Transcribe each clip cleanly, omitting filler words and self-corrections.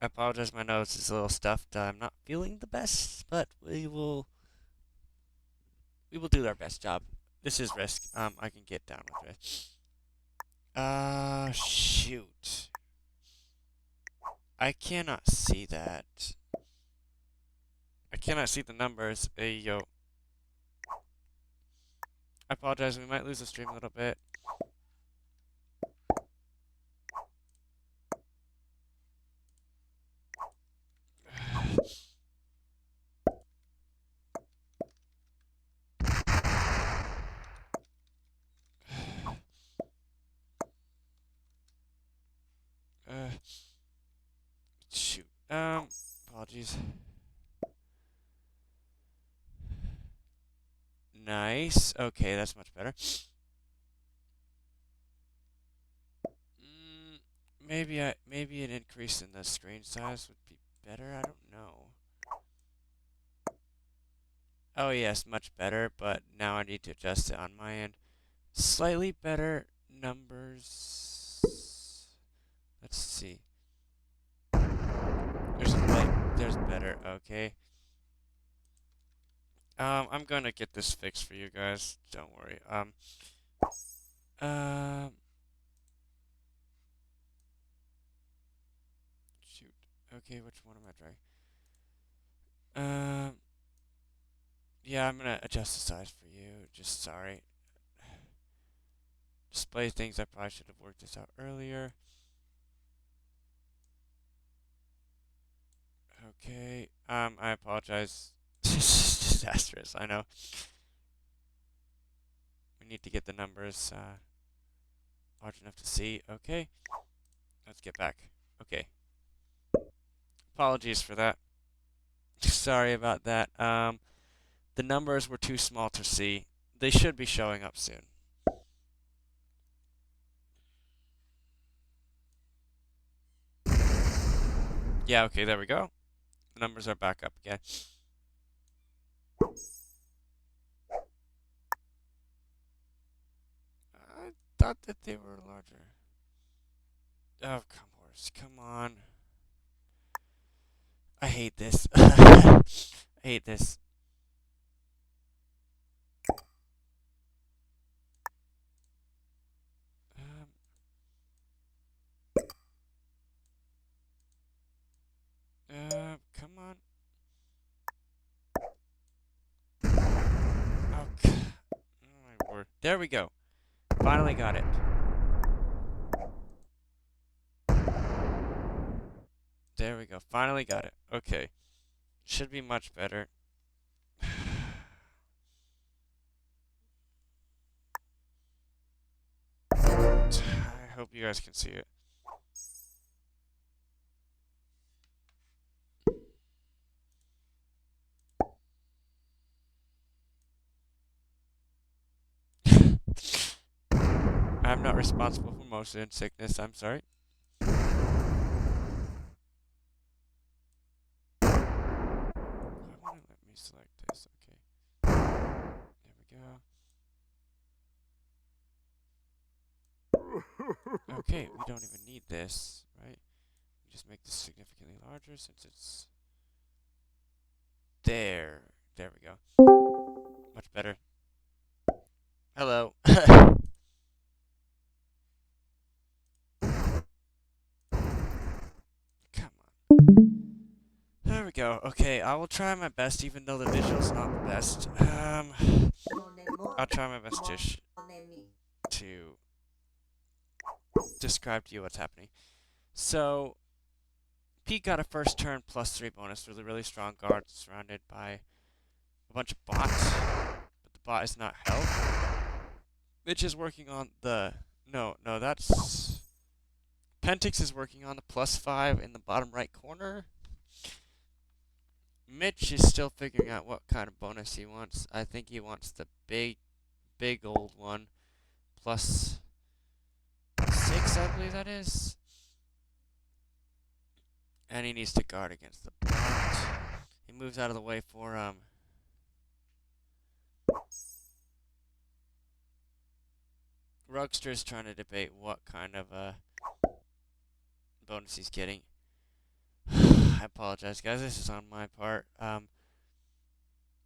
I apologize, my nose is a little stuffed. I'm not feeling the best, but we will do our best job. This is Risk. I can get down with it. Shoot. I cannot see that. I cannot see the numbers. Hey, yo. I apologize, we might lose the stream a little bit. Uh, shoot. Apologies. Nice. Okay, that's much better. Maybe an increase in the screen size would be better. I don't know. Oh yes, much better, but now I need to adjust it on my end. Slightly better numbers. Let's see. There's better. Okay. I'm gonna get this fixed for you guys. Don't worry. Um. Shoot. Okay, which one am I trying? Yeah, I'm gonna adjust the size for you. Just sorry. Display things. I probably should have worked this out earlier. Okay. I apologize. Disastrous. I know. We need to get the numbers large enough to see. Okay. Let's get back. Okay. Apologies for that. Sorry about that. The numbers were too small to see. They should be showing up soon. Yeah, okay, there we go. The numbers are back up again. I thought that they were larger. Oh, come on. I hate this. I hate this. Um, come on. Oh, my word. There we go. Finally got it. There we go. Finally got it. Okay. Should be much better. I hope you guys can see it. I'm not responsible for motion sickness. I'm sorry. Why won't it let me select this? Okay. There we go. Okay, we don't even need this, right? We just make this significantly larger since it's there. There we go. Much better. Hello. Come on. There we go. Okay, I will try my best, even though the visual's not the best. I'll try my best to describe to you what's happening. So, Pete got a first turn +3 bonus with a really strong guard surrounded by a bunch of bots, but the bot is not held. Mitch is working on the... No, that's... Pentix is working on the +5 in the bottom right corner. Mitch is still figuring out what kind of bonus he wants. I think he wants the big old one. +6, I believe that is. And he needs to guard against the bot. He moves out of the way for, Rugster is trying to debate what kind of, bonus he's getting. I apologize, guys. This is on my part. I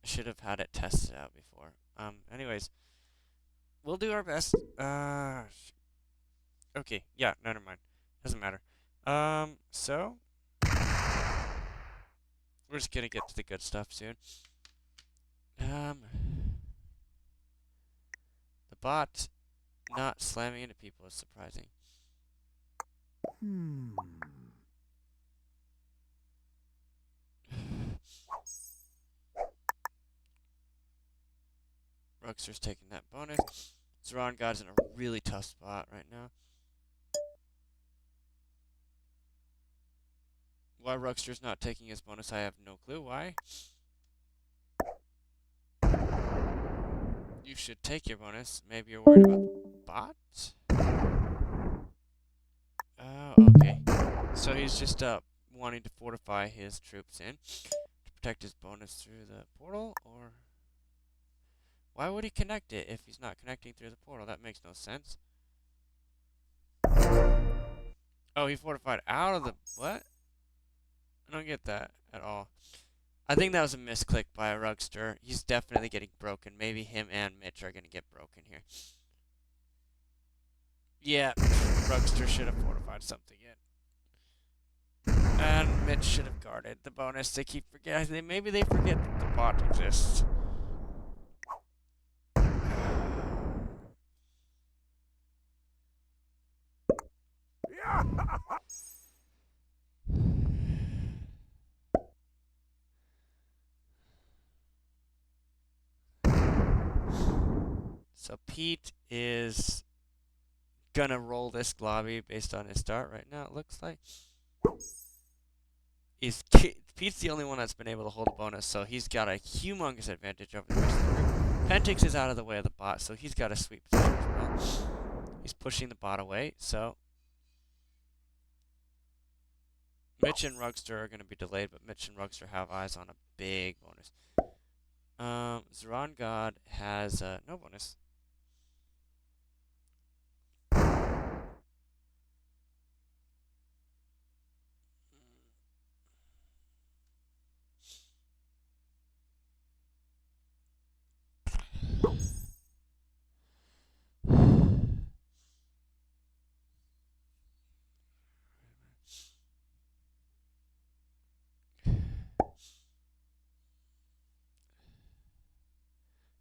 should have had it tested out before. Anyways, we'll do our best. Okay, yeah, no, never mind. Doesn't matter. So we're just gonna get to the good stuff soon. The bot not slamming into people is surprising. Rugster's taking that bonus. Zeron God's in a really tough spot right now. Why Rugster's not taking his bonus, I have no clue. Why? You should take your bonus. Maybe you're worried about the bot? Oh, okay. So he's just wanting to fortify his troops in to protect his bonus through the portal, or why would he connect it if he's not connecting through the portal? That makes no sense. Oh, he fortified out of the what? I don't get that at all. I think that was a misclick by a Rugster. He's definitely getting broken. Maybe him and Mitch are going to get broken here. Yeah, Rugster should have fortified something in. And Mitch should have guarded the bonus. They keep forgetting. Maybe they forget that the bot exists. So Pete is gonna roll this globby based on his start right now, it looks like. Pete's the only one that's been able to hold a bonus, so he's got a humongous advantage over the rest of the group. Pentix is out of the way of the bot, so he's got a sweet position as well. He's pushing the bot away, so Mitch and Rugster are going to be delayed, but Mitch and Rugster have eyes on a big bonus. Zeron God has no bonus.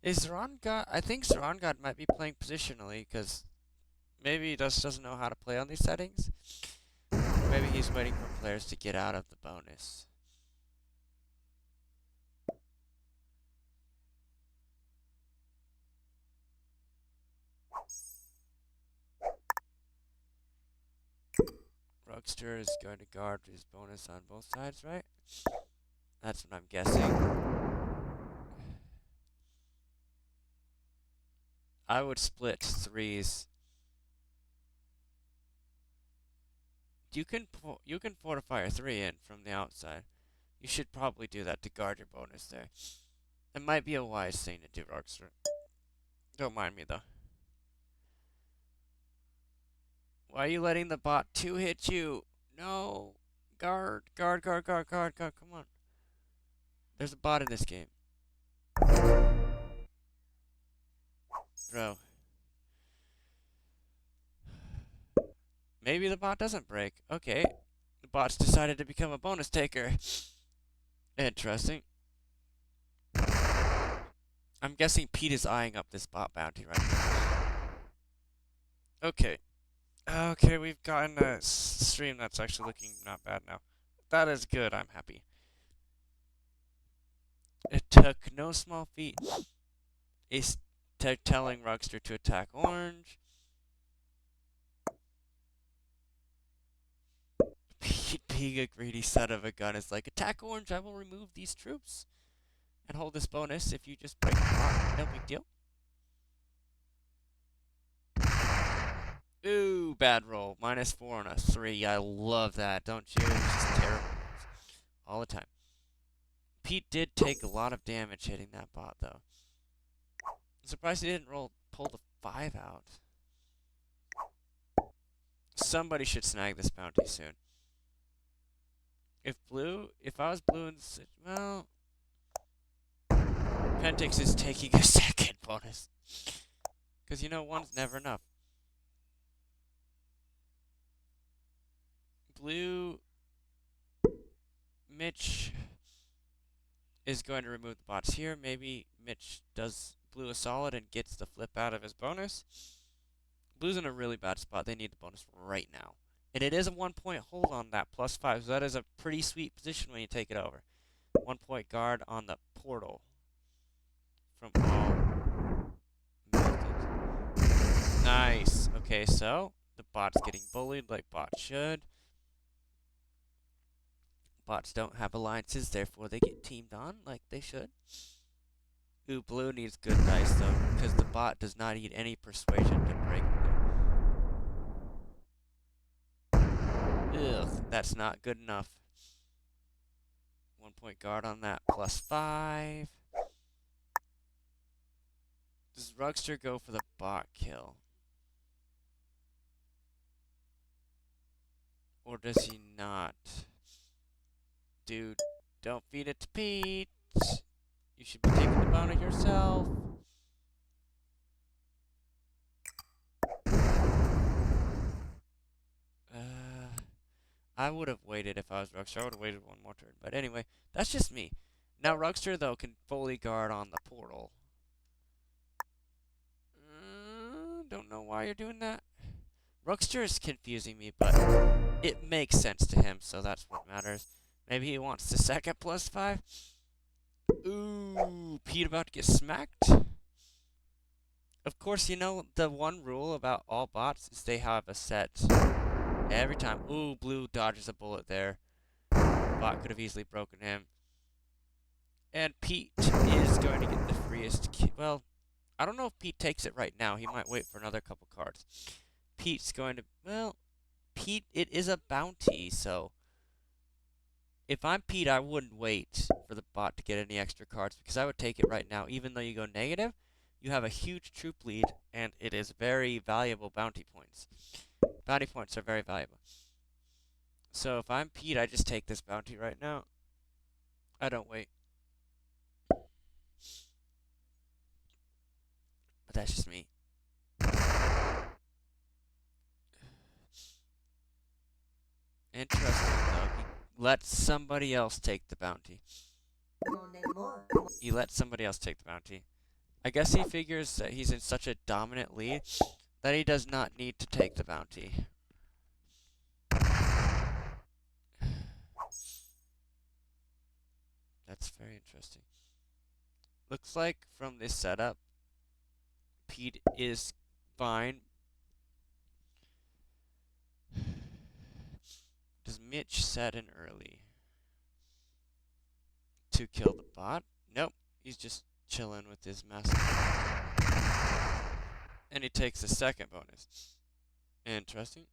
Is Zeron God? I think Zeron God might be playing positionally because maybe he just doesn't know how to play on these settings. Maybe he's waiting for players to get out of the bonus. Rugster is going to guard his bonus on both sides, right? That's what I'm guessing. I would split threes. You can fortify a 3 in from the outside. You should probably do that to guard your bonus there. It might be a wise thing to do, Rugster. Don't mind me, though. Why are you letting the bot 2 hit you? No. Guard, guard, guard, guard, guard, guard. Come on. There's a bot in this game. Bro. Maybe the bot doesn't break. Okay. The bot's decided to become a bonus taker. Interesting. I'm guessing Pete is eyeing up this bot bounty right now. Okay. Okay, we've gotten a stream that's actually looking not bad now. That is good, I'm happy. It took no small feat. It's telling Rugster to attack orange. Pete, being a greedy son of a gun, is like, attack orange, I will remove these troops. And hold this bonus if you just break the bot. No big deal. Ooh, bad roll. -4 on a 3. I love that, don't you? It's just terrible. All the time. Pete did take a lot of damage hitting that bot, though. I'm surprised he didn't pull the 5 out. Somebody should snag this bounty soon. If I was blue in well, Pentix is taking a second bonus. Because, one's never enough. Blue, Mitch is going to remove the bots here. Maybe Mitch does blue a solid and gets the flip out of his bonus. Blue's in a really bad spot. They need the bonus right now. And it is a 1 point hold on that +5, so that is a pretty sweet position when you take it over. 1 point guard on the portal from all methods. Nice. Okay, so the bot's getting bullied like bots should. Bots don't have alliances, therefore they get teamed on like they should. Ooh, blue needs good dice though, because the bot does not need any persuasion to break blue. Ugh, that's not good enough. 1 point guard on that +5. Does Rugster go for the bot kill? Or does he not? Dude, don't feed it to Pete. You should be taking the bounty yourself. I would have waited if I was Rugster. I would have waited one more turn. But anyway, that's just me. Now Rugster, though, can fully guard on the portal. Don't know why you're doing that. Rugster is confusing me, but it makes sense to him, so that's what matters. Maybe he wants the second +5. Ooh, Pete about to get smacked. Of course, the one rule about all bots is they have a set every time. Ooh, blue dodges a bullet there. Bot could have easily broken him. And Pete is going to get the freest well, I don't know if Pete takes it right now. He might wait for another couple cards. Pete's going to, well, Pete, it is a bounty, so if I'm Pete, I wouldn't wait for the bot to get any extra cards because I would take it right now. Even though you go negative, you have a huge troop lead, and it is very valuable bounty points. Bounty points are very valuable. So if I'm Pete, I just take this bounty right now. I don't wait. But that's just me. Interesting, though. He lets somebody else take the bounty. He lets somebody else take the bounty. I guess he figures that he's in such a dominant lead that he does not need to take the bounty. That's very interesting. Looks like from this setup, Pete is fine. Does Mitch set in early to kill the bot? Nope. He's just chilling with his massive. And he takes the second bonus. Interesting.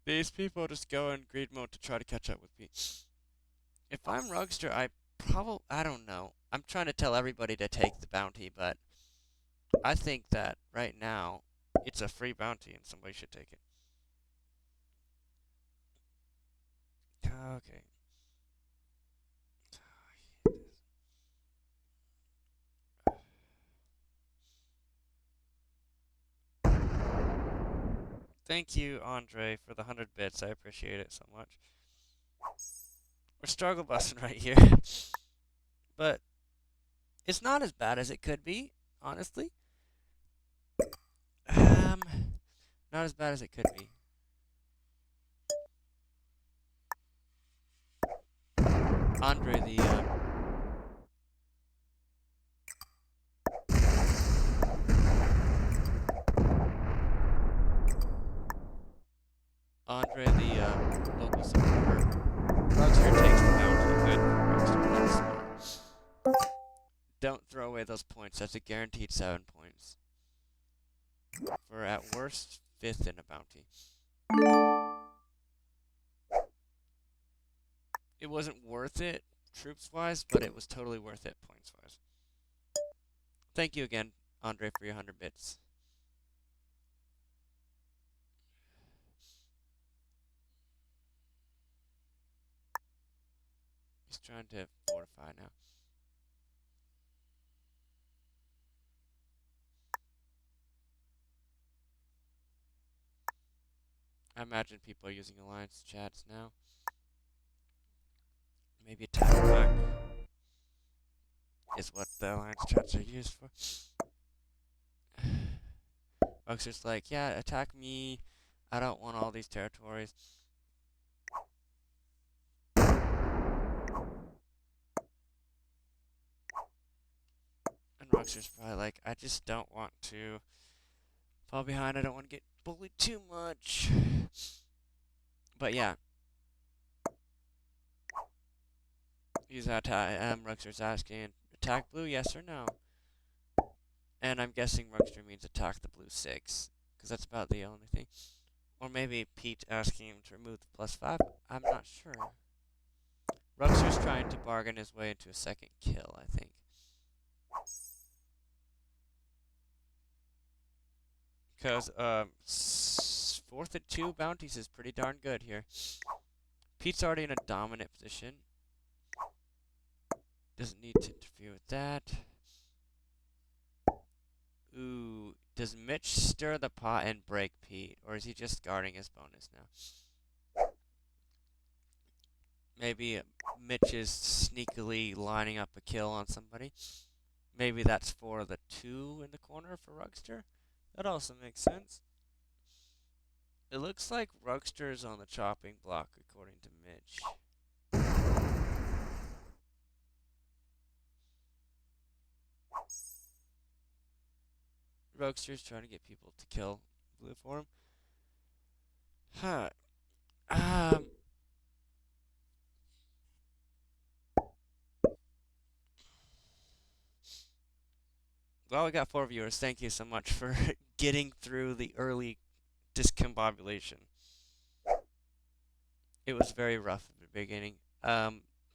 These people just go in greed mode to try to catch up with Pete. If I'm Rugster, I don't know. I'm trying to tell everybody to take the bounty, but I think that right now it's a free bounty and somebody should take it. Okay. Thank you, Andre, for the 100 bits. I appreciate it so much. We're struggle busting right here. But it's not as bad as it could be, honestly. Not as bad as it could be. Andre, local supporter. Rugster takes the bounty. Good. Rugster, that's smart. Don't throw away those points. That's a guaranteed 7 points. For at worst, 5th in a bounty. It wasn't worth it, troops-wise, but it was totally worth it, points-wise. Thank you again, Andre, for your 100 bits. He's trying to fortify now. I imagine people are using alliance chats now. Maybe attack back is what the alliance chats are used for. Buxer's like, yeah, attack me. I don't want all these territories. And Ruxer's probably like, I just don't want to fall behind. I don't want to get bullied too much. But yeah. Ruxer's asking, attack blue, yes or no? And I'm guessing Ruxer means attack the blue 6, because that's about the only thing. Or maybe Pete asking him to remove the +5. I'm not sure. Ruxer's trying to bargain his way into a second kill, I think. Because 4th and 2 bounties is pretty darn good here. Pete's already in a dominant position. Doesn't need to interfere with that. Ooh, does Mitch stir the pot and break Pete? Or is he just guarding his bonus now? Maybe Mitch is sneakily lining up a kill on somebody. Maybe that's for the 2 in the corner for Rugster. That also makes sense. It looks like Rugster is on the chopping block, according to Mitch. Rugster's trying to get people to kill blue for him. Huh. Well, we got 4 viewers. Thank you so much for getting through the early discombobulation. It was very rough at the beginning.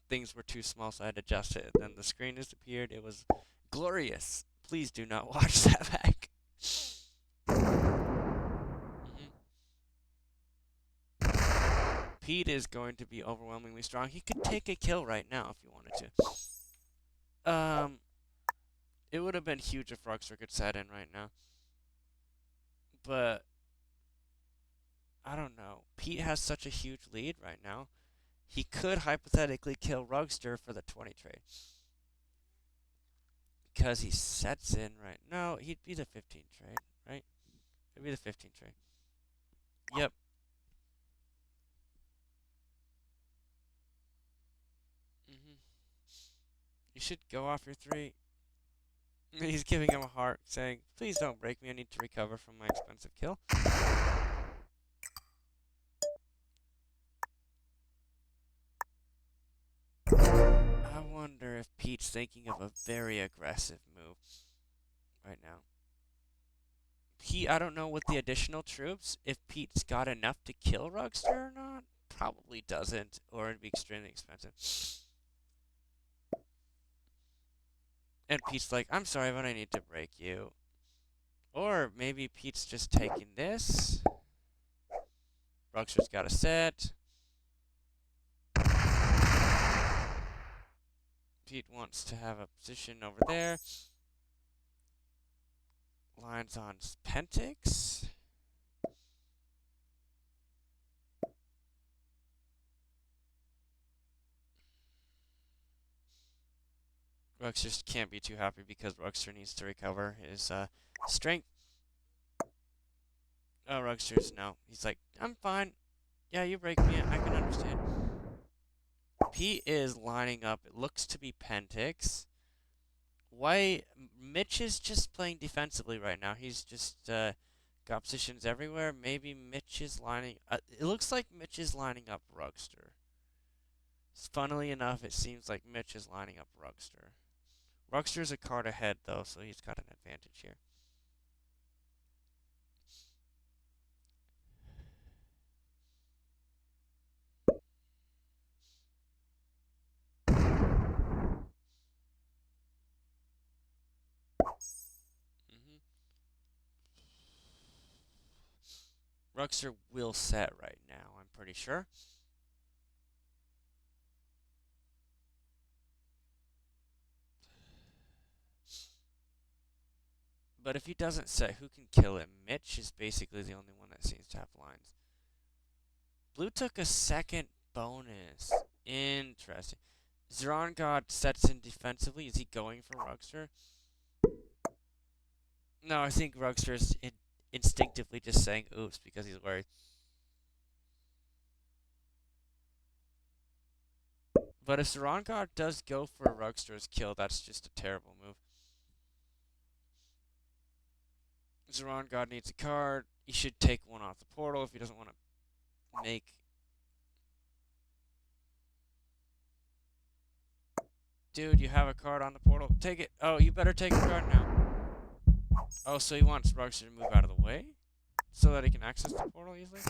Things were too small, so I had to adjust it. Then the screen disappeared. It was glorious. Please do not watch that back. Pete is going to be overwhelmingly strong. He could take a kill right now if he wanted to. It would have been huge if Rockster could set in right now. But I don't know. Pete has such a huge lead right now. He could hypothetically kill Rugster for the 20 trade. Because he sets in right. No, he'd be the 15 trade, right? It'd be the 15 trade. Yep. You should go off your 3. He's giving him a heart, saying, please don't break me. I need to recover from my expensive kill. I wonder if Pete's thinking of a very aggressive move right now. I don't know with the additional troops, if Pete's got enough to kill Rugster or not. Probably doesn't, or it'd be extremely expensive. And Pete's like, I'm sorry, but I need to break you. Or maybe Pete's just taking this. Rugster's got a set. Pete wants to have a position over there. Lines on Pentix. Rugster just can't be too happy because Rugster needs to recover his strength. Oh, Rugster's no. He's like, I'm fine. Yeah, you break me. I can understand. Pete is lining up. It looks to be Pentix. Why? Mitch is just playing defensively right now. He's just got positions everywhere. Maybe Mitch is lining. It looks like Mitch is lining up Rugster. Funnily enough, it seems like Mitch is lining up Rugster. Rugster's a card ahead though, so he's got an advantage here. Rugster will set right now, I'm pretty sure. But if he doesn't set, who can kill him? Mitch is basically the only one that seems to have lines. Blue took a second bonus. Interesting. Zeron God sets in defensively. Is he going for Rugster? No, I think Rugster is instinctively just saying oops because he's worried. But if Zeron God does go for Rugster's kill, that's just a terrible move. Zeron God needs a card. He should take one off the portal if he doesn't want to make... Dude, you have a card on the portal. Take it. Oh, you better take a card now. Oh, so he wants Rugster to move out of the way? So that he can access the portal easily?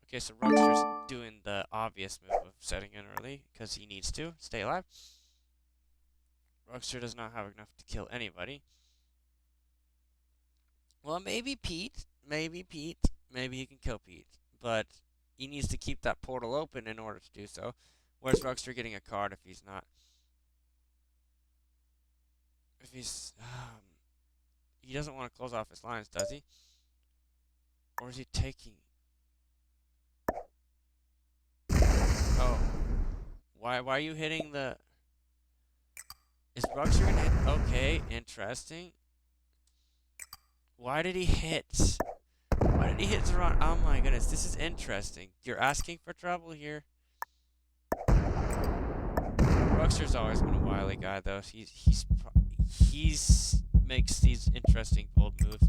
Okay, so Rugster's doing the obvious move of setting in early, because he needs to stay alive. Rugster does not have enough to kill anybody. Well, maybe Pete. Maybe Pete. Maybe he can kill Pete. But he needs to keep that portal open in order to do so. Where's Rugster getting a card if he's not... If he's... he doesn't want to close off his lines, does he? Or is he taking... Oh. Why are you hitting the... Is Rugster gonna hit... Okay, interesting. Why did he hit? Why did he hit Zeron? Oh my goodness, this is interesting. You're asking for trouble here. Rugster's always been a wily guy, though. He's makes these interesting bold moves.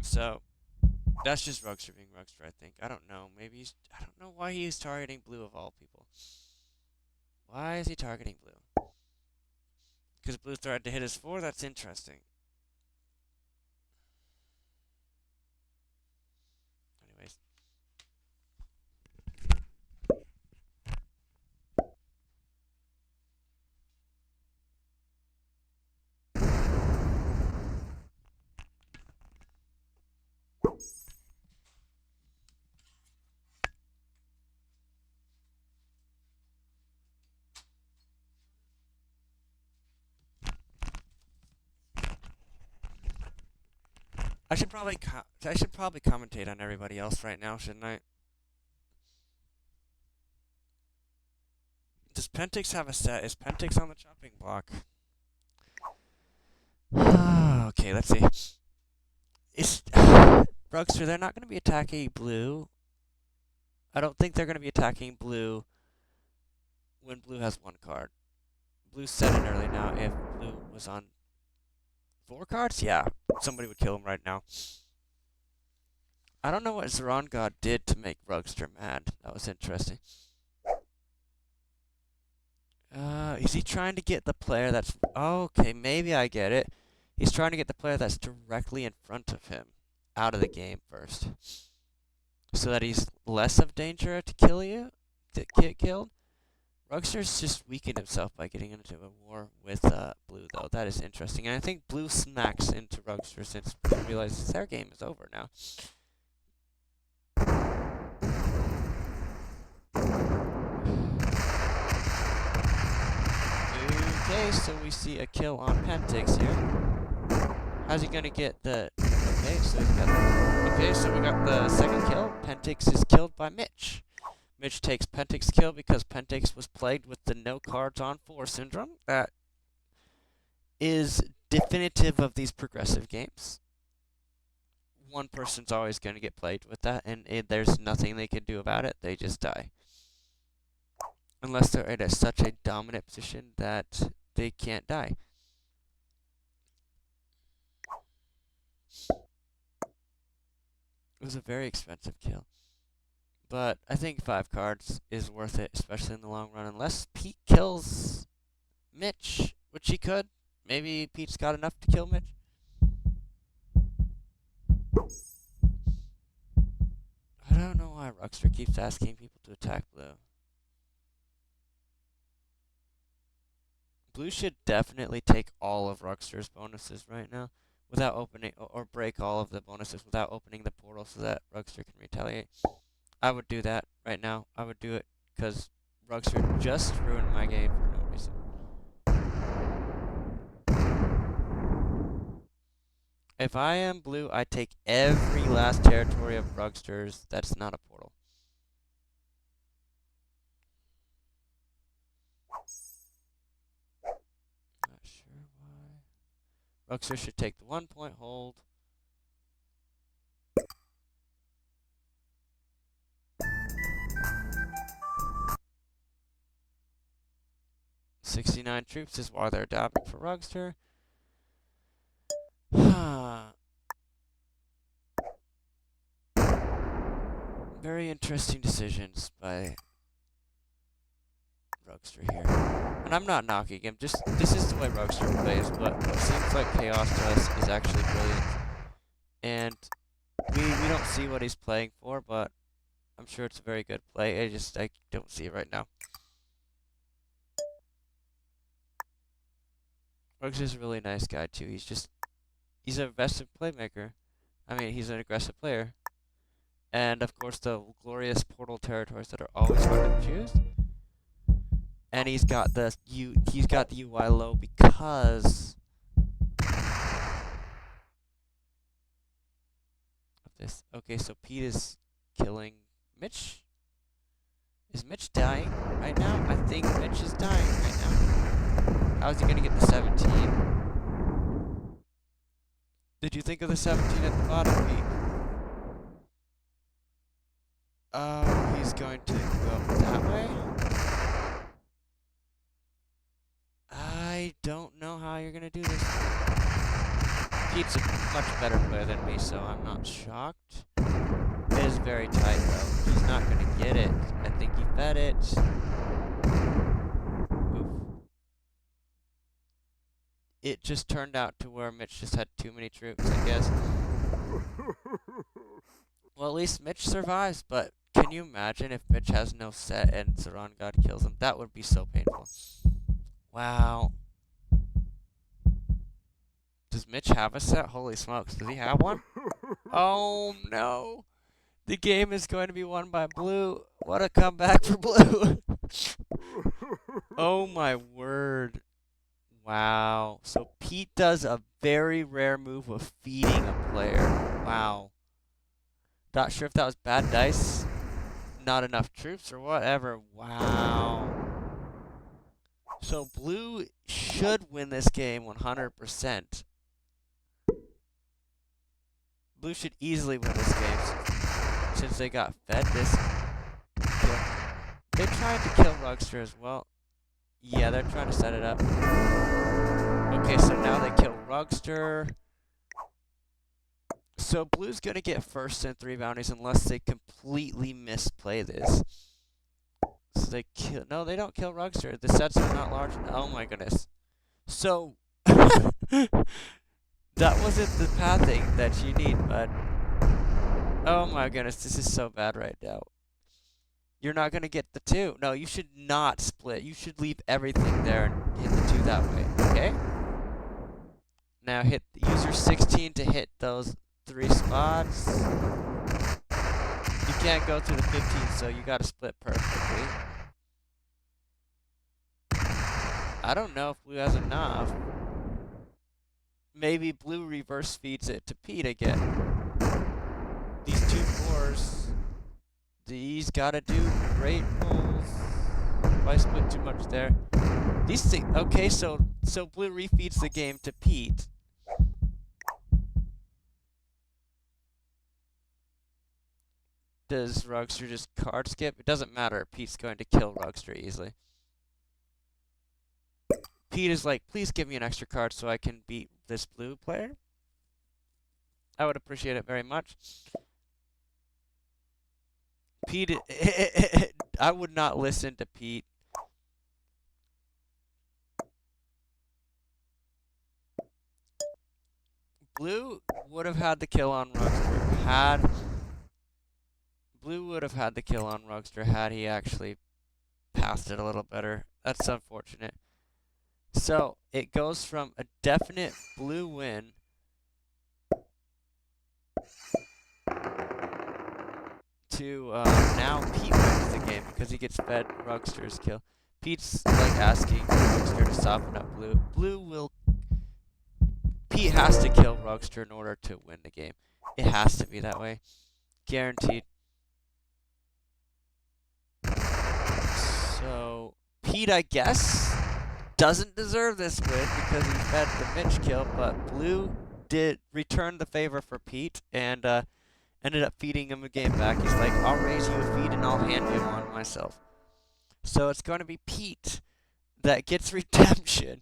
So that's just Rugster being Rugster, I think. I don't know. Maybe I don't know why he's targeting blue of all people. Why is he targeting blue? Because blue tried to hit his 4. That's interesting. Anyways. I should probably commentate on everybody else right now, shouldn't I? Does Pentix have a set? Is Pentix on the chopping block? Okay, let's see. Is Rugster, they're not going to be attacking blue. I don't think they're going to be attacking blue when blue has 1 card. Blue's set in early now. If blue was on 4 cards, yeah, somebody would kill him right now. I don't know what Zeron God did to make Rugster mad. That was interesting. Is he trying to get the player that's... Okay, maybe I get it. He's trying to get the player that's directly in front of him out of the game first. So that he's less of danger to kill you, to get killed. Rugster's just weakened himself by getting into a war with blue, though. That is interesting. And I think blue smacks into Rugster since blue realizes their game is over now. Okay, so we see a kill on Pentix here. How's he gonna get the... Okay, so he's got... Okay, so we got the second kill. Pentix is killed by Mitch. Mitch takes Pentix kill because Pentix was plagued with the no cards on 4 syndrome. That is definitive of these progressive games. One person's always going to get plagued with that, and there's nothing they can do about it. They just die. Unless they're in such a dominant position that they can't die. It was a very expensive kill. But I think 5 cards is worth it, especially in the long run. Unless Pete kills Mitch, which he could. Maybe Pete's got enough to kill Mitch. I don't know why Rugster keeps asking people to attack blue. Blue should definitely take all of Rugster's bonuses right now without opening, or break all of the bonuses without opening the portal so that Rugster can retaliate. I would do that right now. I would do it because Rugster just ruined my game for no reason. if I am blue, I take every last territory of Rugsters that's not a portal. Not sure why. Rugster should take the 1 point hold. "69 troops is why they're dabbing for Rugster. Very interesting decisions by Rugster here. And I'm not knocking him, just this is the way Rugster plays, but what seems like Chaos to us is actually brilliant. And we don't see what he's playing for, but I'm sure it's a very good play. I don't see it right now. Rugster's a really nice guy too. He's an aggressive playmaker. I mean, he's an aggressive player. And of course the glorious portal territories that are always hard to choose. And he's got the UI low because of this. Okay, so Pete is killing Mitch. Is Mitch dying right now? I think Mitch is dying right now. How is he gonna get the 17? Did you think of the 17 at the bottom, Pete? Oh, he's going to go that way? I don't know how you're gonna do this. Pete's a much better player than me, so I'm not shocked. It is very tight, though. He's not gonna get it. I think he fed it. Oof. It just turned out to where Mitch just had too many troops, I guess. Well, at least Mitch survives, but can you imagine if Mitch has no set and Saran God kills him? That would be so painful. Wow. Does Mitch have a set? Holy smokes, does he have one? Oh no. The game is going to be won by blue. What a comeback for blue. Oh my word. Wow. So Pete does a very rare move of feeding a player. Wow. Not sure if that was bad dice, not enough troops, or whatever. Wow. So blue should win this game 100%. Blue should easily win this game since they got fed this kill. They tried to kill Rugster as well. Yeah, they're trying to set it up. Okay, so now they kill Rugster. So blue's gonna get first and 3 bounties unless they completely misplay this. So they kill. No, they don't kill Rugster. The sets are not large. Oh my goodness. So that wasn't the pathing that you need, but oh my goodness, this is so bad right now. You're not gonna get the 2. No, you should not split. You should leave everything there and hit the 2 that way. Okay. Now use your 16 to hit those 3 spots. You can't go through the 15, so you gotta split perfectly. I don't know if blue has enough. Maybe blue reverse feeds it to Pete again. These 2 4s. These gotta do great rolls. If I split too much there. These things. Okay, so blue refeeds the game to Pete. Does Rugster just card skip? It doesn't matter. Pete's going to kill Rugster easily. Pete is like, please give me an extra card so I can beat this blue player. I would appreciate it very much. Pete, I would not listen to Pete. Blue would have had the kill on Rugster Blue would have had the kill on Rugster had he actually passed it a little better. That's unfortunate. So it goes from a definite blue win to now Pete wins the game because he gets fed Rugster's kill. Pete's like asking Rugster to soften up blue. Blue will Pete has to kill Rugster in order to win the game. It has to be that way. Guaranteed. So, Pete, I guess, doesn't deserve this win because he fed the Mitch kill, but Blue did return the favor for Pete and ended up feeding him a game back. He's like, I'll raise you a feed and I'll hand you one myself. So it's going to be Pete that gets redemption.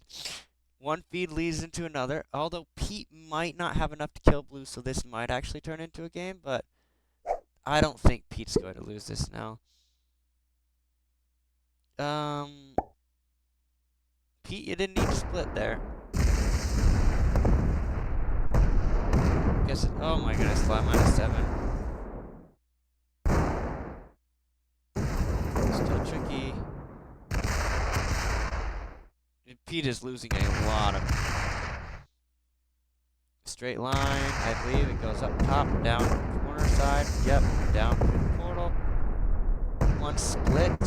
One feed leads into another, although Pete might not have enough to kill Blue, so this might actually turn into a game, but I don't think Pete's going to lose this now. Pete, you didn't need to split there. Guess it, oh my goodness, flat -7. Still tricky. Pete is losing a lot of. Straight line, I believe it goes up top, down corner side. Yep, down through the portal. One split.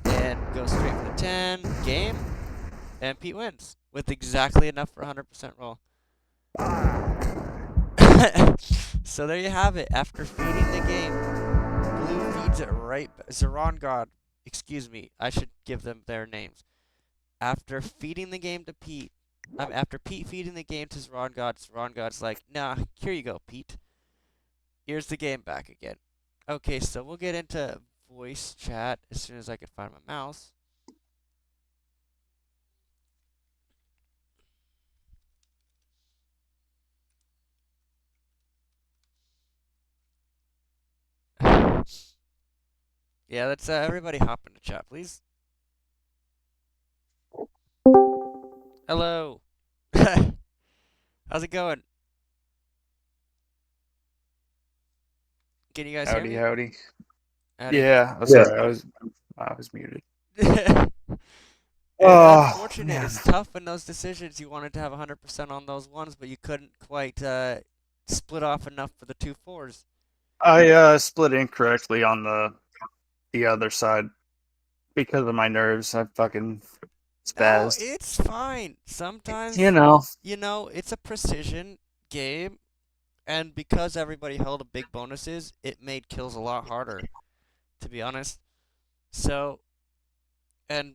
And goes straight for the 10. Game. And Pete wins with exactly enough for 100% roll. So there you have it. After feeding the game, Blue feeds it right back. Zeron God, excuse me, I should give them their names. After feeding the game to Pete, after Pete feeding the game to Zeron God's like, nah, here you go, Pete. Here's the game back again. Okay, so we'll get into voice chat as soon as I can find my mouse. Yeah, let's everybody hop into chat, please. Hello. How's it going? Can you guys hear me? Howdy. Howdy. Yeah, I'm sorry, I was muted. It's Oh unfortunate. man, It's tough in those decisions. You wanted to have 100% on those ones, but you couldn't quite split off enough for the 2 4s. I split incorrectly on the other side because of my nerves. I fucking No, spazzed. it's fine. You Sometimes, know, it's a precision game, and because everybody held a big bonuses, it made kills a lot harder, to be honest. So, and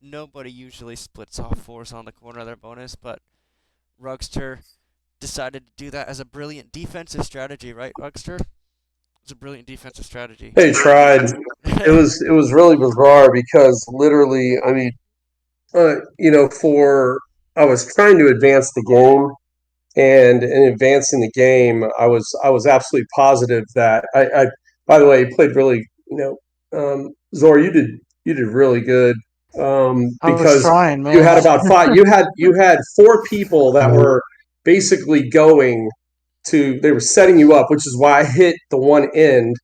nobody usually splits off 4s on the corner of their bonus, but Rugster decided to do that as a brilliant defensive strategy, right, Rugster? It's a brilliant defensive strategy. They tried. It was really bizarre because literally, I mean, for I was trying to advance the game, and in advancing the game, I was absolutely positive that I by the way, you played really, Zor, you did really good, I was because trying, you man. had about five. You had 4 people that were basically going to. They were setting you up, which is why I hit the one end,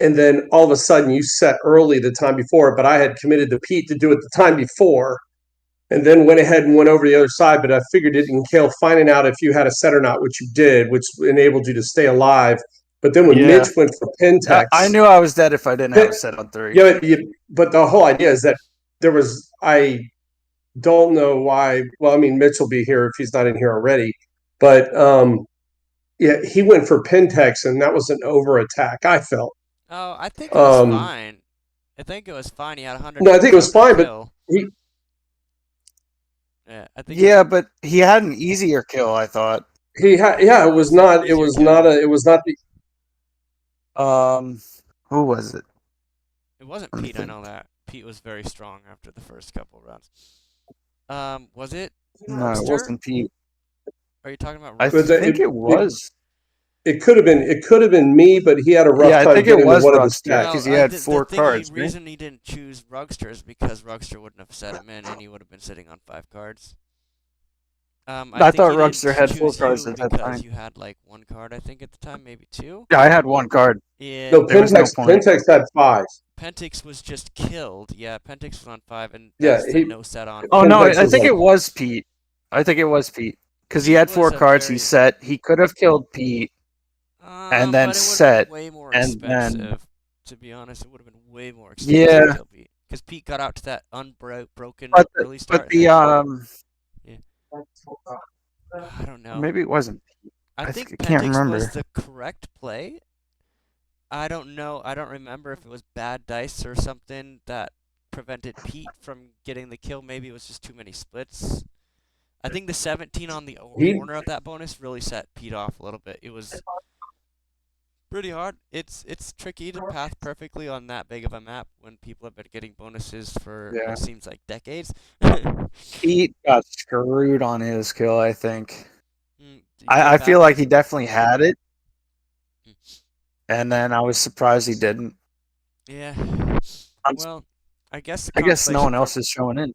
and then all of a sudden you set early the time before, but I had committed to Pete to do it the time before, and then went ahead and went over the other side. But I figured it entailed finding out if you had a set or not, which you did, which enabled you to stay alive. But then when Yeah, Mitch went for Pentex, I knew I was dead if I didn't have a set on 3. yeah, but the whole idea is that I don't know why. Well, I mean, Mitch will be here if he's not in here already, but yeah, he went for Pentex, and that was an over attack, I felt. Oh, I think it was Um, fine. I think it was fine. He had no, I think it was 100% per fine, but kill. he Yeah, I think Yeah, but he had an easier kill, I thought. he had, he yeah, it was was an not, it easier was not kill. a, it was not the, Um, who was it? It wasn't Let me Pete, I think. know that. Pete was very strong after the first couple rounds. Was it No, it Rugster? wasn't Pete. Are you talking about I but Rugster? think it was. it could have been me, but he had a rough Yeah, I time think it getting to was one of the Rockster stacks. Well, because he had the 4 cards, right? reason he didn't choose Rugster is because Rugster wouldn't have set him in, and he would have been sitting on 5 cards. I I think thought he didn't Rockster had 4 choose cards you at that because time. you had like 1 card, I think, at the time, maybe 2. Yeah, I had 1 card. Yeah, No, There was no Pentex, point. Pentex had 5. Pentix was just killed. Yeah, Pentix was on 5, and Yeah, that's the no set on Oh 4. no, Pentex I was think on. it was Pete. I think it was Pete because he Pete had was 4 a cards. He very set. He could have killed Pete and then but it would have been set, way more and then expensive. To be honest, it would have been way more expensive to yeah. kill Pete because Pete got out to that unbroken But early but start, and the then um yeah. I don't know. Maybe it wasn't. I I think can't Pentix was remember. the correct play. I don't know. I don't remember if it was bad dice or something that prevented Pete from getting the kill. Maybe it was just too many splits. I think the 17 on the He corner of that bonus really set Pete off a little bit. It was pretty hard. It's tricky to path perfectly on that big of a map when people have been getting bonuses for Yeah. what seems like decades. Pete got screwed on his kill, I think. Did he get I feel like he bounties? definitely had it, and then I was surprised he didn't. Yeah. I'm, Well, I guess the I guess no consolation one for else is showing in.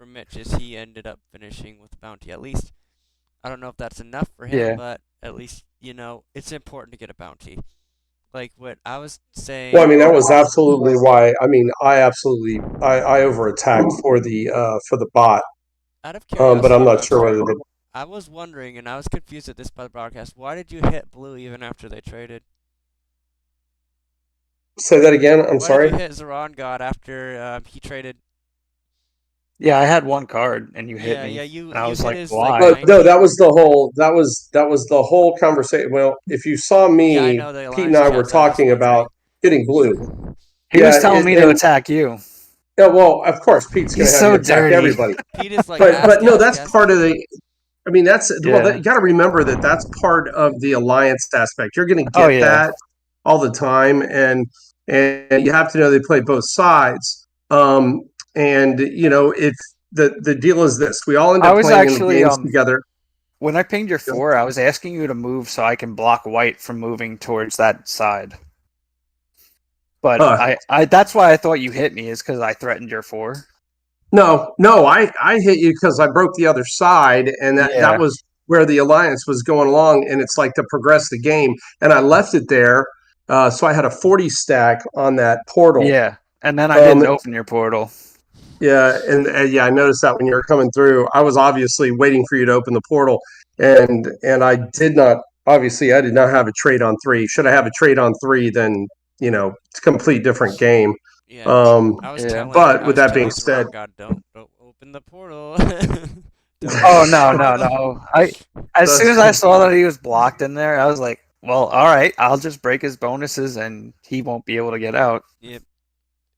Mitch is he ended up finishing with a bounty. At least I don't know if that's enough for him, Yeah. but at least it's important to get a bounty. Like what I was Well, I saying. mean, that was absolutely why. I mean, I over attacked for the bot, Out of but I'm curiosity, not sure whether Monster, the I was wondering, and I was confused at this by the broadcast. Why did you hit blue even after they traded? say that again. I'm Why did sorry. you hit Zeron God after he traded? Yeah, I had one card, and you hit Yeah, me, yeah, you and I you was hit like, his like why? But no, 90. that was the whole conversation. Well, if you saw Yeah, I me, know the Pete and alliance I were chats. I was just talking about wondering. hitting blue. He was Yeah, telling me to and attack you. yeah, well, of course, Pete's going He's to have you so attack dirty. everybody. Pete is like Yeah. ask, But no, ask, that's ask. part of the. I mean, Yeah. you got to remember that that's part of the alliance aspect. You're going to Oh get yeah. that all the time, and you have to know they play both sides. And if the deal is this, we all end I up was playing in the actually games together. when I pinged your 4, I was asking you to move so I can block white from moving towards that side. But Huh. I that's why I thought you hit me, is because I threatened your 4. No, I hit you because I broke the other side, and that Yeah. was where the alliance was going along, and it's like to progress the game, and I left it there, so I had a 40 stack on that portal. Yeah. And then I Um, didn't open your portal. yeah, and yeah, I noticed that when you were coming through, I was obviously waiting for you to open the portal, and I did not. Obviously, I did not have a trade on 3. Should I have a trade on 3, then it's a complete different game. Yeah, Um, Yeah. but I with was that being telling said, Zeron God, don't open the portal. Don't Oh open the no, no, portal. no. As soon that's as I saw that he was blocked in there, I was like, well, all right, I'll just break his bonuses and he won't be able to get out. Yep.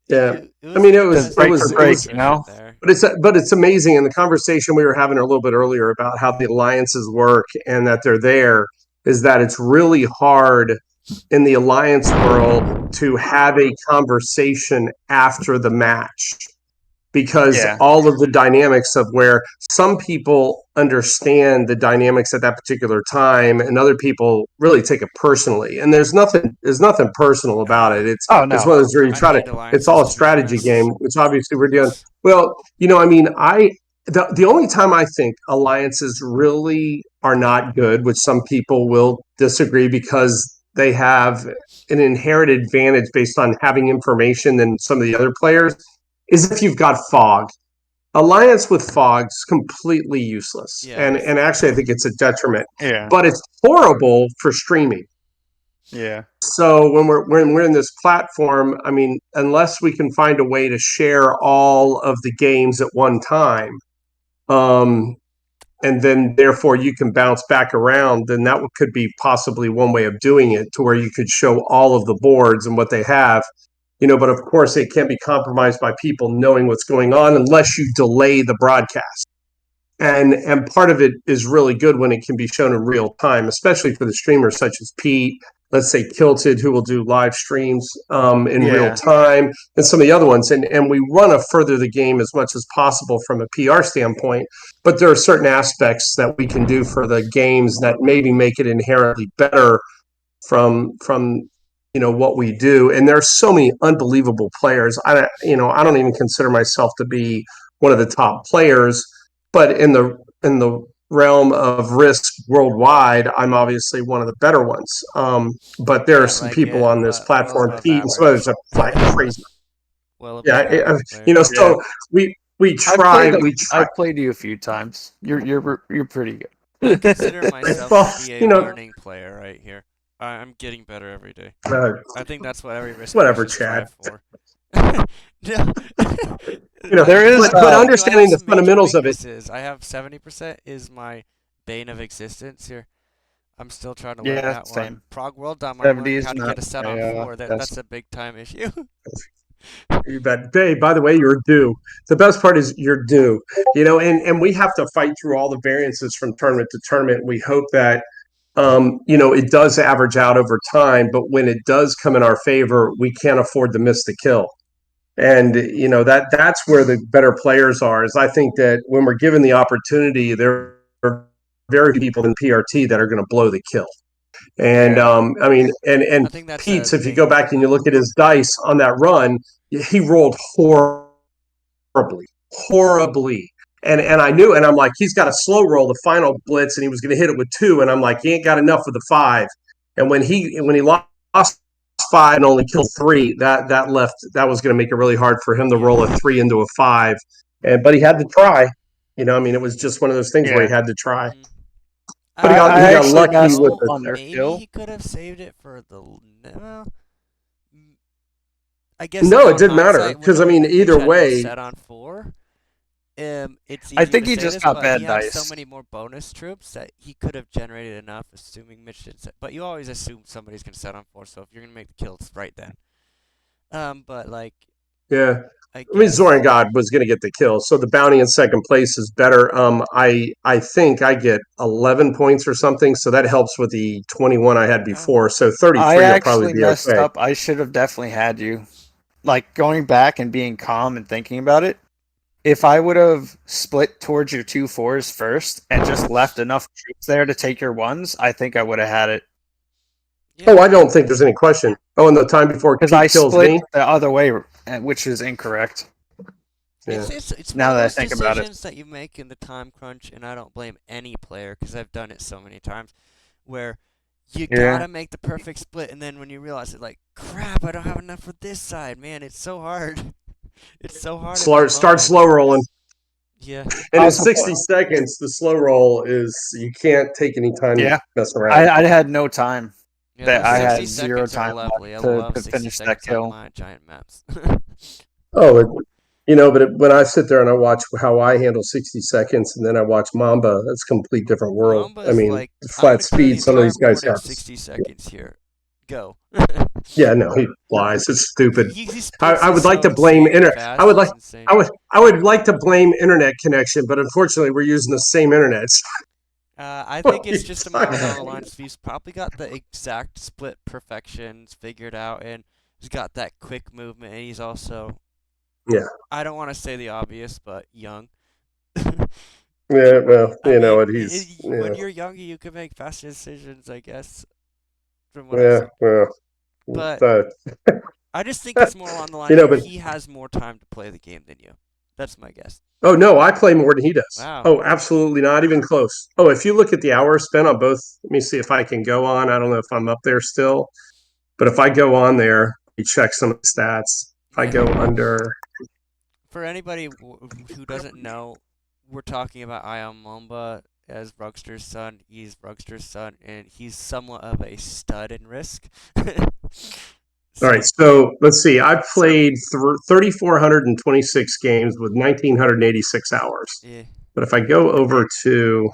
yeah. It I was mean, Just because break of for the break, you attrition know? there. but it's amazing in the conversation we were having a little bit earlier about how the alliances work and that they're there is that it's really hard in the alliance world to have a conversation after the match because Yeah. all of the dynamics of where some people understand the dynamics at that particular time and other people really take it personally, and there's nothing personal about it. Oh It's no. one of those where you I try to hate it's all alliances a to be strategy game, honest. which obviously we're doing well. I mean, the only time I think alliances really are not good, which some people will disagree because they have an inherent advantage based on having information than some of the other players, is if you've got fog. Alliance with fog's completely useless, Yeah. and actually I think it's a detriment. Yeah. But it's horrible for streaming. Yeah. So when we're in this platform, I mean, unless we can find a way to share all of the games at one time, um, and then therefore you can bounce back around, then that could be possibly one way of doing it, to where you could show all of the boards and what they have. But of course it can't be compromised by people knowing what's going on unless you delay the broadcast. And part of it is really good when it can be shown in real time, especially for the streamers such as Pete, let's say Kilted, who will do live streams in real Yeah. time, and some of the other ones. And we want to further the game as much as possible from a PR standpoint, but there are certain aspects that we can do for the games that maybe make it inherently better from what we do. And there's so many unbelievable players. I don't even consider myself to be one of the top players, but in the realm of Risk worldwide, I'm obviously one of the better ones. But there are Yeah, some like people it, on this but well platform, above Pete and some others, average. are like crazy. Well above Yeah, average player. Yeah. so we I've try played we try. I've played you a few times. You're pretty I good. consider myself to Well, be a learning player right here. I'm getting better every day. uh, I think that's what every risk player whatever, should Chad. strive for. No. There is, but You I have understanding the some major fundamentals of it. weaknesses. I have 70% is my bane of existence here. I'm still trying to learn yeah, that one. same. Prog World Dom, I'm 70 learning is how to not get a set on my four. That's best. a big time issue. You bet. Hey, by the way, you're due. The best part is you're due. And we have to fight through all the variances from tournament to tournament. We hope that it does average out over time, but when it does come in our favor, we can't afford to miss the kill. And that's where the better players are. Is I think that when we're given the opportunity, there are very few people in PRT that are going to blow the kill. And Yeah. I mean, and I think that's a Pete's, if you thing. go back and you look at his dice on that run, he rolled horribly, horribly. And I knew, and I'm like, he's got a slow roll the final blitz, and he was going to hit it with 2, and I'm like, he ain't got enough with the 5. And when he lost 5 and only killed 3, that was going to make it really hard for him to roll a Yeah. 3 into a 5. But he had to try. I mean, it was just one of those things where Yeah. he had to try. Mm. But he I got I he don't got actually lucky messed with up know. it on there. their Maybe kill. he could have saved it for the. Well, I guess No, now it in didn't matter hindsight, when because you I mean, when the either general's way, set on 4, it's I easier think to he say just this, got but he bad had so dice. many more bonus troops that he could have generated enough, assuming Mitch didn't set. But you always assume somebody's gonna set on 4, so if you're gonna make the kill, it's right then. But like, yeah. I I mean, Zoran guess, God was going to get the kill, so the bounty in second place is better. I think I get 11 points or something, so that helps with the 21 I had oh, before. So I 33 will probably actually be messed okay. up. I should have definitely had you. Like going back and being calm and thinking about it. If I would have split towards your 2 4s first and just left enough troops there to take your ones, I think I would have had it. yeah, Oh, I don't think there's any question. Oh, and the time before Because Pete I kills split me. the other way, which is incorrect. Yeah. it's one Now of that I those think about it. decisions that you make in the time crunch, and I don't blame any player because I've done it so many times, where you Yeah. gotta make the perfect split, and then when you realize it, like, crap, I don't have enough for this side, man, it's so hard. It's so hard in that Start moment. slow rolling. Yeah. And I in was, 60 seconds, the slow roll is you can't take any time yeah. messing around. I had no time. Yeah, That those I 60 had zero seconds are time lovely. I left love to 60 finish that seconds on kill. my giant maps. Oh, when I sit there and I watch how I handle 60 seconds, and then I watch Mamba, that's a complete different world. Mamba I is mean, like, I'm flat gonna clear the speed, some of entire these guys board in have. 60 seconds here. Go. Yeah, no, he lies. It's stupid. He I splits it would like so to blame insanely internet. I fast. would It's like. insane. I would like to blame internet connection, but unfortunately, we're using the same internet. I What think are you it's just more along the talking lines of he's probably got the exact split perfections figured out, and he's got that quick movement, and he's also, Yeah, I don't want to say the obvious, but young. yeah. Well, I you know mean, what? He's when you're young, you can make faster decisions, I guess, from what I've yeah. seen. Well, But uh, I just think it's more along the lines of but he has more time to play the game than you. That's my guess. oh no, I play more than he does. Wow. Oh, absolutely not even close. Oh, if you look at the hours spent on both, let me see if I can go on. I don't know if I'm up there still, but if I go on there, you check some of the stats. If I go Yeah. under, For anybody who doesn't know, we're talking about Ion Momba as Rugster's son. He's Rugster's son, and he's somewhat of a stud in Risk. all right. So, So let's see. I've played 3,426 games with 1,986 hours. yeah. But if I go over to,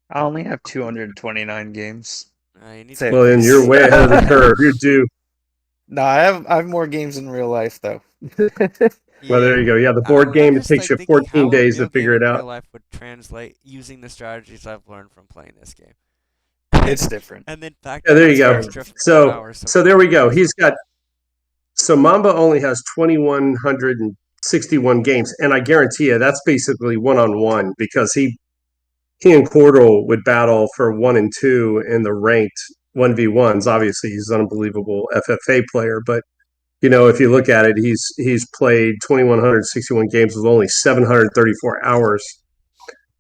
I only have 229 games. You need to Same. well, then increase you're it. way ahead of the curve. You're due. No, I have more games in real life though. Well, there Yeah. you go. Yeah, the board I'm game, it just takes like you thinking 14 how a days to real game figure it in out. real life would translate using the strategies I've learned from playing this game. It's different. And then factor Yeah, in there those you go. extra 4 So, hours of so there we playing go. Risk. So Mamba only has 2,161 games, and I guarantee you that's basically one on one because he and Cordell would battle for 1 and 2 in the ranked 1v1s. Obviously, he's an unbelievable FFA player, but if you look at it, he's played 2,161 games with only 734 hours.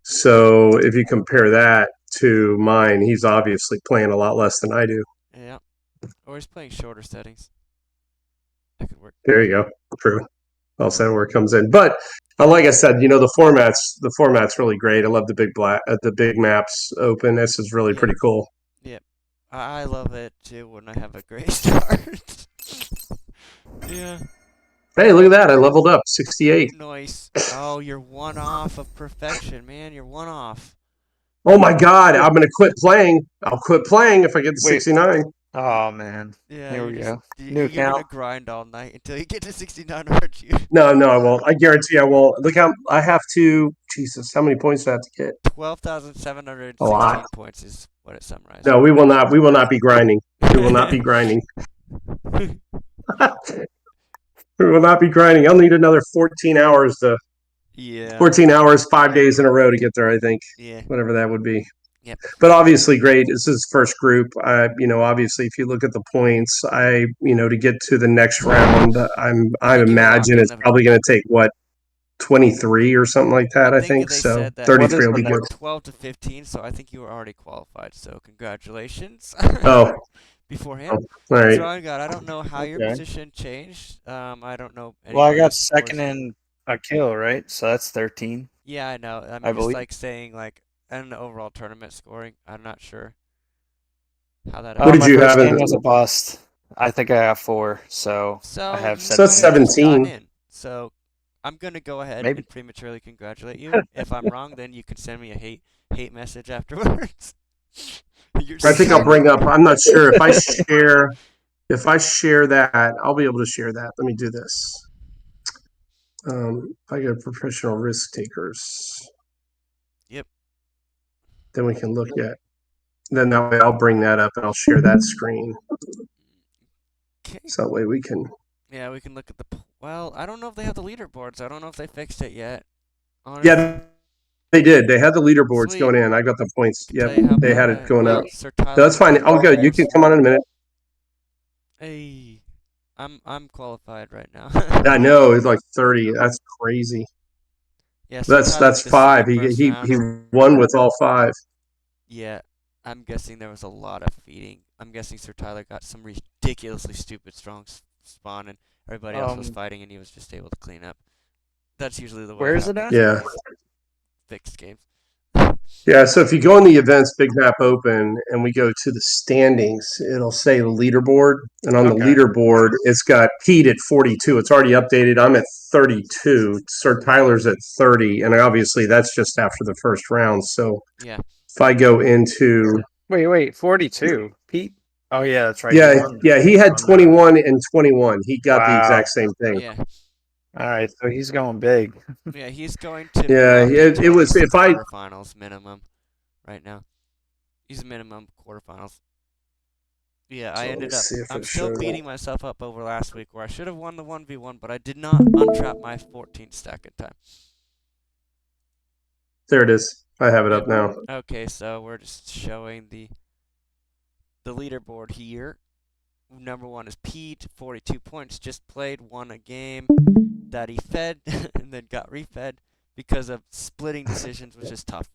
So if you compare that to mine, he's obviously playing a lot less than I do. Yeah. Or he's playing shorter settings. That could work. There you go. True. Also, where it comes in, but like I said, the format's really great. I love the big maps open. This is really Yeah. pretty cool. Yeah. I love it too when I have a great start. Yeah. Hey, look at that! I leveled up 68. Nice. Oh, you're one off of perfection, man. You're one off. Oh my god! I'm gonna quit playing. I'll quit playing if I get to Wait. 69. Oh man. Yeah, Here you're we just go. New you're gonna account. grind all night until you get to 69, aren't you? No, no, I won't. I guarantee I won't. Look how I have to. Jesus, how many points do I have to get? 12,716 A lot. points is what it summarized. No, we will not. We will not be grinding. We will not be grinding. We will not be grinding. I'll need another 14 hours to Yeah. 14 hours, 5 days in a row to get there. I think Yeah. whatever that would be. Yep. But obviously, great. This is first group. Obviously, if you look at the points, to get to the next round, I I think you were imagine rocking it's the. probably going to take what 23 or something like I that. I think think they so. said that What 33 is will the be good. next? 12 to 15, so I think you were already qualified. So congratulations. Oh, Beforehand. all right. So I don't know how your Okay. position changed. I don't know Well, I anybody got else's scores. second in a kill, right? So that's 13, Yeah, I know. I'm I just believe. like saying like an overall tournament scoring. I'm not sure how that What did My you affects. have first in? game was a bust. I think I have 4, so I So have you So that's might have 17. just gotten 17. in. So I'm gonna go ahead Maybe. and prematurely congratulate you. If I'm wrong, then you can send me a hate message afterwards. You're I think I'll so bring up. I'm not sure if I share. If I share that, I'll be able to share that. Let me do this. If I go professional risk takers, Yep. then we can look at. Then that way, I'll bring that up and I'll share that screen. Okay. So that way we can. Yeah, we can look at the. Well, I don't know if they have the leaderboards. I don't know if they fixed it yet. Honestly, Yeah, they did. They had the leaderboards sweet. going in. I got the I points. can Yep, tell you how they bad had it I. going up. Well, Sir No, Tyler that's got fine. I'll go. You 24. can So come on in a minute. hey, I'm qualified right now. I know it's like 30. That's crazy. Yeah, Sir Tyler That's with a sweet five. He first he round. he won with all five. Yeah, I'm guessing there was a lot of feeding. I'm guessing Sir Tyler got some ridiculously stupid strong spawn, and everybody else was Um, fighting, and he was just able to clean up. That's usually the way where it is it happens at? in Yeah. these fixed games. Yeah, so if you go in the events big map open and we go to the standings, it'll say the leaderboard. And on the Okay. leaderboard, it's got Pete at 42. It's already updated. I'm at 32. Sir Tyler's at 30. And obviously, that's just after the first round. So Yeah, if I go into, Wait, 42. Pete? Oh yeah, that's right. He yeah, won. yeah, he had On 21 and 21. He got the exact Wow. same thing. yeah, All right, so he's going big. yeah. He's going to move Yeah, up it into was, the if I, quarterfinals minimum right now. He's minimum quarterfinals. Yeah, I so let me ended up. see if I'm it still shows beating up. myself up over last week, where I should have won the 1v1, but I did not untrap my 14 stack in time. There it is. I have it Yep. up now. Okay, so we're just showing the leaderboard here. Number one is Pete, 42 points. Just played, won a game that he fed and then got refed because of splitting decisions, which is tough.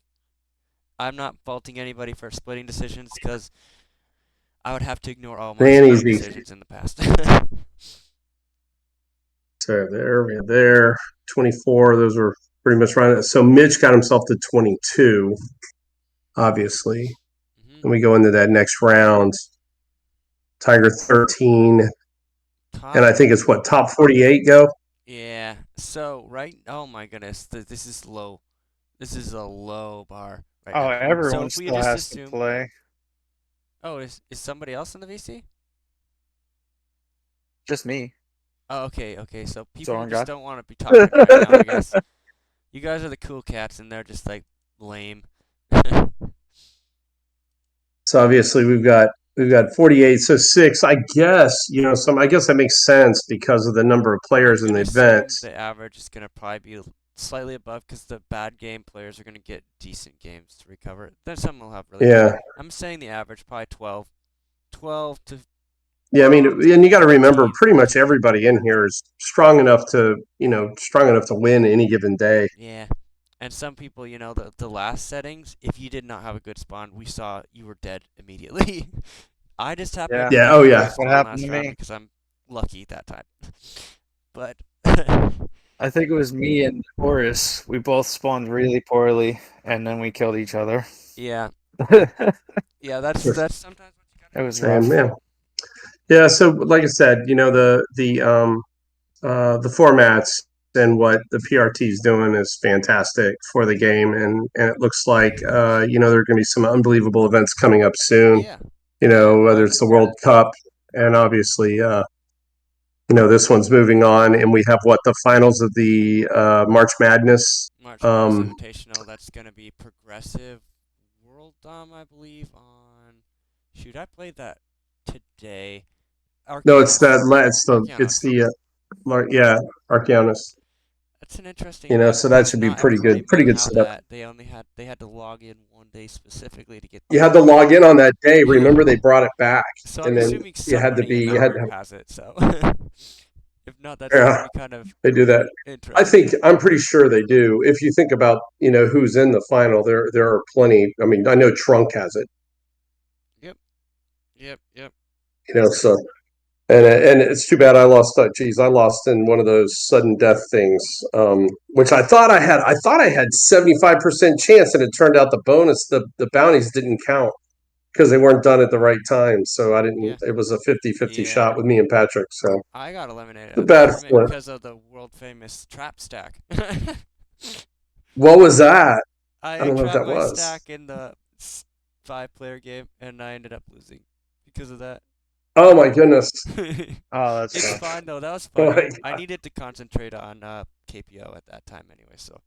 I'm not faulting anybody for splitting decisions because I would have to ignore all my Man, splitting easy. decisions in the past. So there we are there. 24. Those were pretty much right. So Mitch got himself to 22, obviously. And we go into that next round. Tiger 13. And Top. I think it's what, top 48 go? Yeah. So right. Oh my goodness. This is low. This is a low bar right Oh, now. So everyone if we still just has to assume. play. Oh, is somebody else in the VC? Just me. Oh, okay. So people Someone just got. don't want to be talking right now, I guess. You guys are the cool cats, and they're just like lame. So obviously we've got 48. So six, I guess, I guess that makes sense because of the number of I'm players in gonna the assume events. the average is gonna probably be slightly above because the bad game players are gonna get decent games to recover. Then some will have really bad. Yeah. I'm saying the average probably 12, 12 to Yeah, I mean, and you got to remember 14, pretty much 14. everybody in here is strong enough to win any given day. Yeah. And some people, the last settings, if you did not have a good spawn, we saw you were dead immediately. I just happened Yeah, to Yeah, get oh a yeah. good what spawn happened last to round me? because I'm lucky that time. But I think it was me and Horace. We both spawned really poorly, and then we killed each other. yeah, It yeah, that's sometimes what you gotta was Same, rough. yeah. Yeah, so like I said, the formats and what the PRT is doing is fantastic for the game, and it looks like there are going to be some unbelievable events coming up soon. Yeah. Yeah. Whether it's the World Cup, and obviously this one's moving on, and we have the finals of the March Madness. March Madness Invitational. That's gonna be Progressive World I believe on. Shoot, I played that today. No, it's that. Arceanos. It's Arceanos. the Arceanus. That's an interesting map So that because should be not everybody pretty knew good how stuff. that they had to log in one day specifically to get You that. had to log in on that day. Yeah. Remember, they brought it back, So I'm and then assuming you had to somebody be in you that had to group have, has it. So if not, that's gonna yeah, be kind of they do that. interesting. I'm pretty sure they do. If you think about who's in the final, there are plenty. I mean, I know Trunk has it. Yep. Yep. Yep. So and it's too bad I lost. Geez, I lost in one of those sudden death things, which I thought I had. I thought I had 75% chance, and it turned out the bounties didn't count because they weren't done at the right time. So I didn't. Yeah. It was a 50-50 Yeah. shot with me and Patrick. So I got eliminated the at the bad tournament flip. because of the world famous trap stack. What was that? I I don't know what trapped that my was. stack in the 5-player game, and I ended up losing because of that. Oh my goodness. Oh, that It's sucks. fine though. That was Oh fun. my I God. needed to concentrate on KPO at that time anyway, so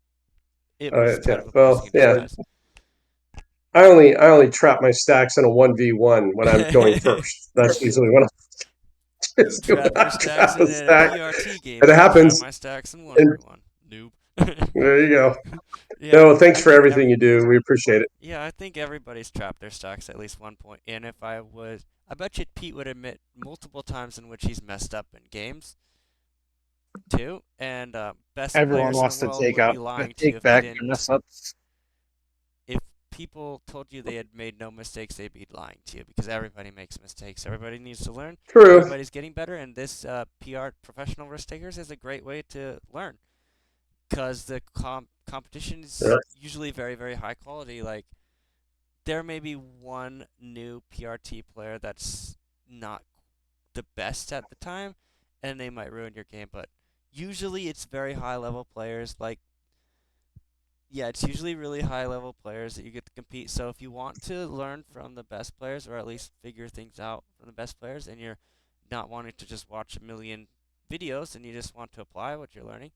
it was Yeah. kind of a Well, blessing in yeah. disguise. I only trap my stacks in a 1v1 when I'm going first. That's usually when You trap I your stacks trap in a a stack. PRT game. It I trap happens. my stacks in And 1v1. Noob. there you go. Yeah, No, thanks I for think everything you do. We appreciate it. I think everybody's trapped their stacks at least one point. And if I was, I bet you Pete would admit multiple times in which he's messed up in games too. And best Everyone players in the wants to world would be lying to you take if they back their didn't. mess ups. If people told you they had made no mistakes, they'd be lying to you because everybody makes mistakes. Everybody needs to learn. True. Everybody's getting better, and this PR Professional Risk Takers is a great way to learn because the competition is Yeah. usually very, very high quality. Like, there may be one new PRT player that's not the best at the time, and they might ruin your game, but usually it's very high level players. Like, yeah, it's usually really high level players that you get to compete. So if you want to learn from the best players, or at least figure things out from the best players, and you're not wanting to just watch a million videos and you just want to apply what you're learning,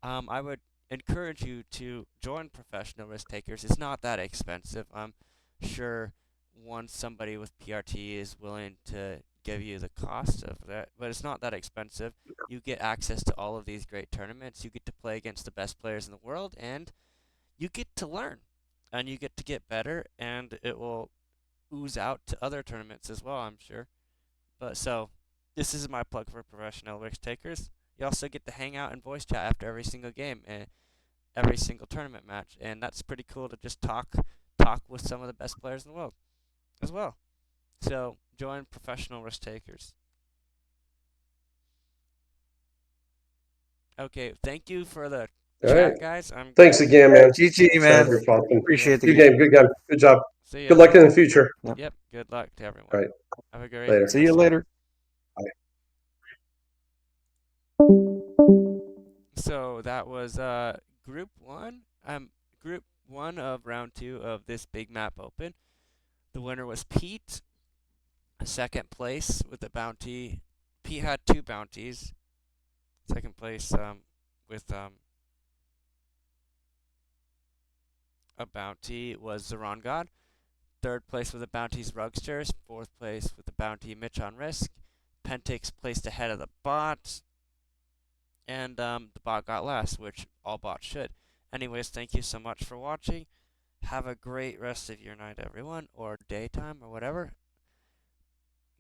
I would encourage you to join Professional Risk Takers. It's not that expensive. I'm sure once somebody with PRT is willing to give you the cost of that, but it's not that expensive. You get access to all of these great tournaments. You get to play against the best players in the world, and you get to learn, and you get to get better, and it will ooze out to other tournaments as well, I'm sure. But so, this is my plug for Professional Risk Takers. You also get to hang out and voice chat after every single game and every single tournament match, and that's pretty cool to just talk with some of the best players in the world as well. So join Professional Risk Takers. Okay, thank you for the All right. chat, guys. I'm Thanks again, man. GG, Sorry man. for your faulting. Appreciate the Good game. game. Good game. Good job. See ya. Good luck in the future. Yep. Yep. Good luck to everyone. All right. Have a great Later. See you rest of your later. So that was group one. Group one of round two of this big map open. The winner was Pete. Second place with the bounty. Pete had 2 bounties. Second place with a bounty was Zeron God. Third place with the bounties Rugsters. Fourth place with the bounty Mitch on Risk. Pentix placed ahead of the bot. And the bot got last, which all bots should. Anyways, thank you so much for watching. Have a great rest of your night, everyone, or daytime, or whatever.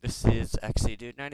This is XC Dude 90.